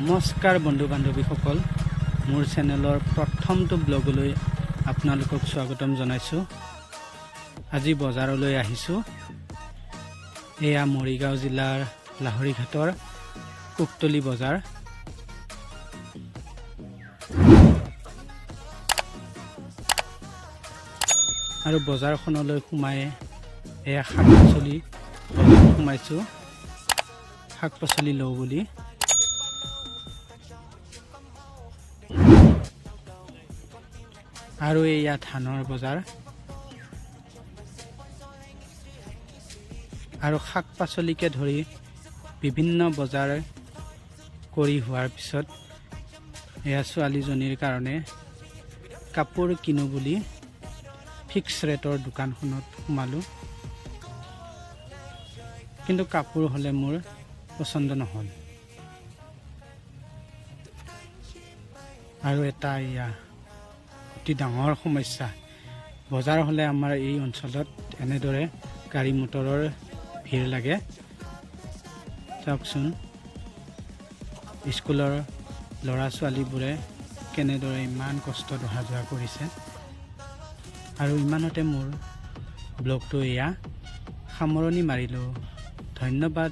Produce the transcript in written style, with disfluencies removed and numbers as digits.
নমস্কাৰ বন্ধু বান্ধৱীসকল, মোৰ চেনেলৰ প্ৰথমটো ব্লগলৈ আপোনালোকক স্বাগতম জনাইছোঁ। আজি বজাৰলৈ আহিছোঁ। এয়া মৰিগাঁও জিলাৰ লাহৰীঘাটৰ কুকতলি বজাৰ। আৰু বজাৰখনলৈ সোমাই এয়া শাক পাচলি সোমাইছোঁ, শাক পাচলি লওঁ বুলি। আৰু এয়া ধানৰ বজাৰ। আৰু শাক পাচলিকে ধৰি বিভিন্ন বজাৰ কৰি হোৱাৰ পিছত এয়া ছোৱালীজনীৰ কাৰণে কাপোৰ কিনো বুলি ফিক্স ৰেটৰ দোকানখনত সোমালোঁ। কিন্তু কাপোৰ হ'লে মোৰ পচন্দ নহ'ল। আৰু এটা এয়া অতি ডাঙৰ সমস্যা, বজাৰ হ'লে আমাৰ এই অঞ্চলত এনেদৰে গাড়ী মটৰৰ ভিৰ লাগে। চাওকচোন, স্কুলৰ ল'ৰা ছোৱালীবোৰে কেনেদৰে ইমান কষ্টত অহা যোৱা কৰিছে। আৰু ইমানতে মোৰ ব্লগটো এয়া সামৰণি মাৰিলোঁ। ধন্যবাদ।